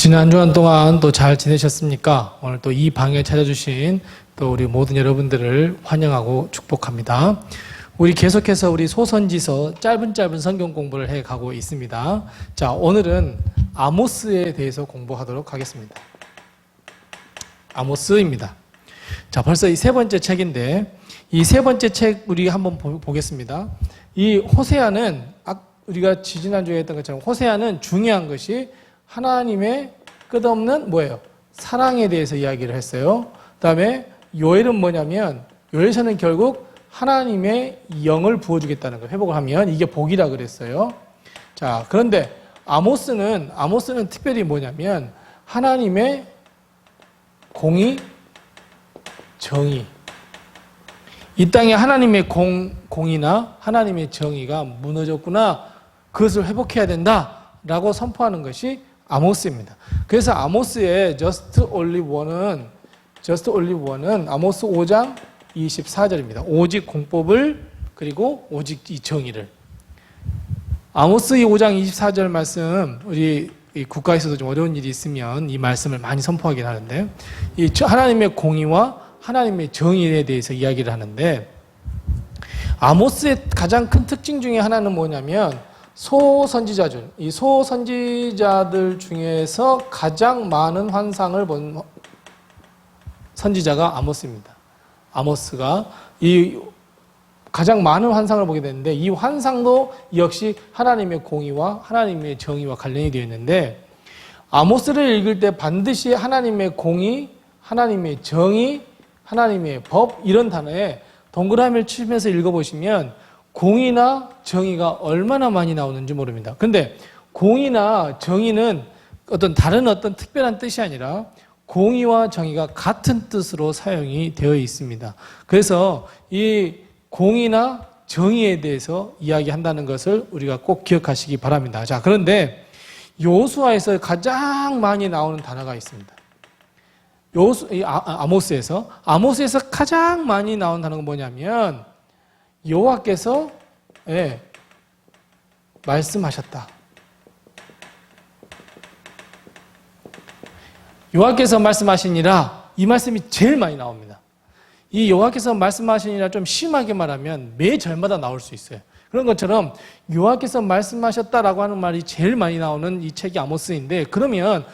지난 한 주간 동안 또 잘 지내셨습니까? 오늘 또 이 방에 찾아주신 또 우리 모든 여러분들을 환영하고 축복합니다. 우리 계속해서 우리 소선지서 짧은 성경 공부를 해 가고 있습니다. 자, 오늘은 아모스에 대해서 공부하도록 하겠습니다. 아모스입니다. 자, 벌써 이 세 번째 책인데 이 세 번째 책 우리 한번 보겠습니다. 이 호세아는 우리가 지지난주에 했던 것처럼 호세아는 중요한 것이 하나님의 끝없는 뭐예요? 사랑에 대해서 이야기를 했어요. 그 다음에 요엘은 뭐냐면 요엘서는 결국 하나님의 영을 부어주겠다는 거 회복을 하면 이게 복이라 그랬어요. 자, 그런데 아모스는 특별히 뭐냐면 하나님의 공의, 정의. 이 땅에 하나님의 공의나 하나님의 정의가 무너졌구나. 그것을 회복해야 된다라고 선포하는 것이 아모스입니다. 그래서 아모스의 Just Only One은 아모스 5장 24절입니다. 오직 공법을 그리고 오직 이 정의를. 아모스 5장 24절 말씀 우리 국가에서도 좀 어려운 일이 있으면 이 말씀을 많이 선포하긴 하는데 이 하나님의 공의와 하나님의 정의에 대해서 이야기를 하는데 아모스의 가장 큰 특징 중에 하나는 뭐냐면 소선지자들, 이 소선지자들 중에서 가장 많은 환상을 본 선지자가 아모스입니다. 아모스가 이 가장 많은 환상을 보게 되는데 이 환상도 역시 하나님의 공의와 하나님의 정의와 관련이 되어 있는데 아모스를 읽을 때 반드시 하나님의 공의, 하나님의 정의, 하나님의 법 이런 단어에 동그라미를 치면서 읽어보시면 공의나 정의가 얼마나 많이 나오는지 모릅니다. 근데 공의나 정의는 다른 특별한 뜻이 아니라 공의와 정의가 같은 뜻으로 사용이 되어 있습니다. 그래서 이 공의나 정의에 대해서 이야기한다는 것을 우리가 꼭 기억하시기 바랍니다. 자, 그런데 여호수아에서 가장 많이 나오는 단어가 있습니다. 아모스에서 가장 많이 나오는 단어가 뭐냐면 여호와께서 말씀하셨다. 여호와께서 말씀하시니라 이 말씀이 제일 많이 나옵니다. 이 여호와께서 말씀하시니라 좀 심하게 말하면 매 절마다 나올 수 있어요. 그런 것처럼 여호와께서 말씀하셨다라고 하는 말이 제일 많이 나오는 이 책이 아모스인데 그러면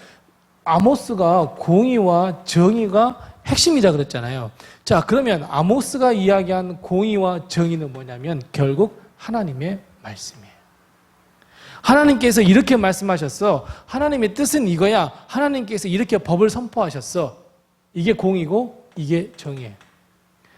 아모스가 공의와 정의가 핵심이라 그랬잖아요. 자, 그러면 아모스가 이야기한 공의와 정의는 뭐냐면 결국 하나님의 말씀이에요. 하나님께서 이렇게 말씀하셨어. 하나님의 뜻은 이거야. 하나님께서 이렇게 법을 선포하셨어. 이게 공의고 이게 정의예요.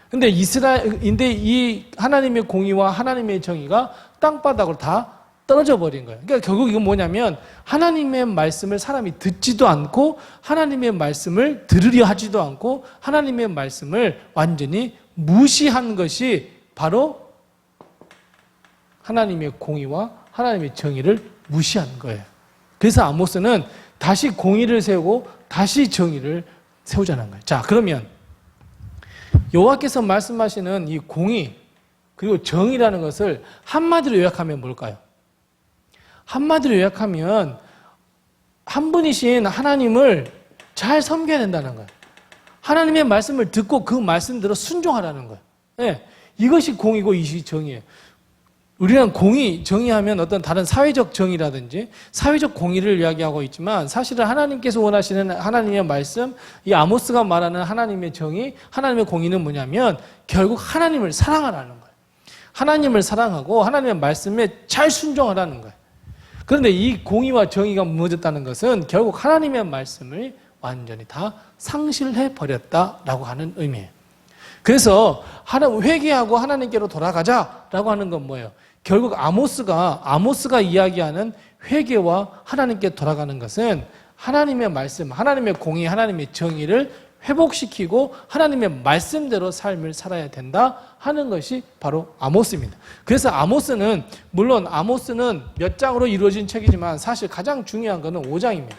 근데 이 하나님의 공의와 하나님의 정의가 땅바닥으로 다 떨어져 버린 거예요. 그러니까 결국 이건 뭐냐면 하나님의 말씀을 사람이 듣지도 않고 하나님의 말씀을 들으려 하지도 않고 하나님의 말씀을 완전히 무시한 것이 바로 하나님의 공의와 하나님의 정의를 무시한 거예요. 그래서 아모스는 다시 공의를 세우고 다시 정의를 세우자는 거예요. 자, 그러면 여호와께서 말씀하시는 이 공의 그리고 정의라는 것을 한마디로 요약하면 뭘까요? 한마디로 요약하면 한 분이신 하나님을 잘 섬겨야 된다는 거예요. 하나님의 말씀을 듣고 그 말씀대로 순종하라는 거예요. 네, 이것이 공의고 이것이 정의예요. 우리는 공의, 정의하면 어떤 다른 사회적 정의라든지 사회적 공의를 이야기하고 있지만 사실은 하나님께서 원하시는 하나님의 말씀, 이 아모스가 말하는 하나님의 정의, 하나님의 공의는 뭐냐면 결국 하나님을 사랑하라는 거예요. 하나님을 사랑하고 하나님의 말씀에 잘 순종하라는 거예요. 그런데 이 공의와 정의가 무너졌다는 것은 결국 하나님의 말씀을 완전히 다 상실해 버렸다라고 하는 의미예요. 그래서 회개하고 하나님께로 돌아가자라고 하는 건 뭐예요? 결국 아모스가 이야기하는 회개와 하나님께 돌아가는 것은 하나님의 말씀, 하나님의 공의, 하나님의 정의를 회복시키고 하나님의 말씀대로 삶을 살아야 된다 하는 것이 바로 아모스입니다. 그래서 아모스는 몇 장으로 이루어진 책이지만 사실 가장 중요한 것은 5장입니다.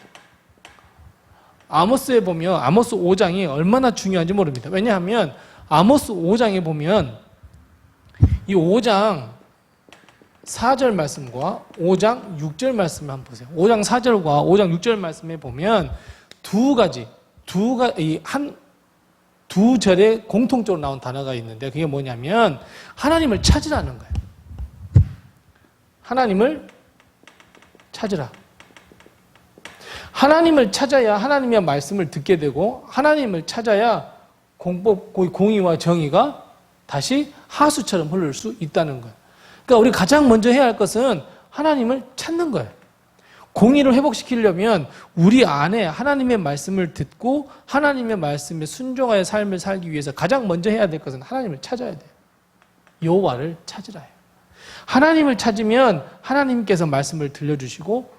아모스에 보면 아모스 5장이 얼마나 중요한지 모릅니다. 왜냐하면 아모스 5장에 보면 이 5장 4절 말씀과 5장 6절 말씀을 한번 보세요. 5장 4절과 5장 6절 말씀에 보면 두 절에 공통적으로 나온 단어가 있는데 그게 뭐냐면 하나님을 찾으라는 거예요. 하나님을 찾으라. 하나님을 찾아야 하나님의 말씀을 듣게 되고 하나님을 찾아야 공의와 정의가 다시 하수처럼 흐를 수 있다는 거예요. 그러니까 우리 가장 먼저 해야 할 것은 하나님을 찾는 거예요. 공의를 회복시키려면 우리 안에 하나님의 말씀을 듣고 하나님의 말씀에 순종하여 삶을 살기 위해서 가장 먼저 해야 될 것은 하나님을 찾아야 돼요. 여호와를 찾으라 해요. 하나님을 찾으면 하나님께서 말씀을 들려주시고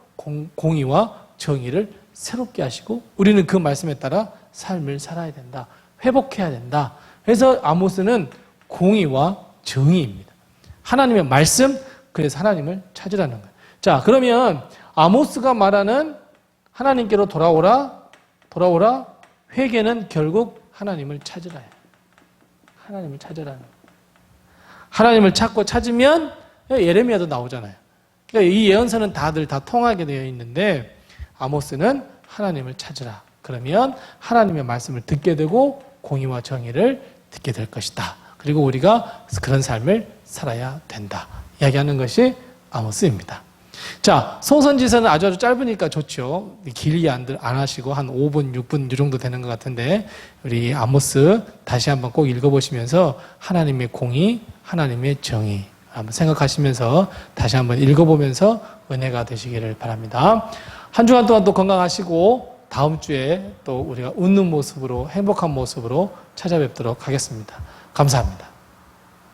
공의와 정의를 새롭게 하시고 우리는 그 말씀에 따라 삶을 살아야 된다. 회복해야 된다. 그래서 아모스는 공의와 정의입니다. 하나님의 말씀, 그래서 하나님을 찾으라는 거예요. 자, 그러면 아모스가 말하는 하나님께로 돌아오라, 회개는 결국 하나님을 찾으라예요. 하나님을 찾으라는 거예요. 하나님을 찾고 찾으면 예레미야도 나오잖아요. 그러니까 이 예언서는 다들 다 통하게 되어 있는데 아모스는 하나님을 찾으라. 그러면 하나님의 말씀을 듣게 되고 공의와 정의를 듣게 될 것이다. 그리고 우리가 그런 삶을 살아야 된다. 이야기하는 것이 아모스입니다. 자, 소선지서는 아주 짧으니까 좋죠. 길게 안 하시고 한 5분, 6분 이 정도 되는 것 같은데 우리 아모스 다시 한번 꼭 읽어보시면서 하나님의 공의, 하나님의 정의 한번 생각하시면서 다시 한번 읽어보면서 은혜가 되시기를 바랍니다. 한 주간 동안 또 건강하시고 다음 주에 또 우리가 웃는 모습으로 행복한 모습으로 찾아뵙도록 하겠습니다. 감사합니다.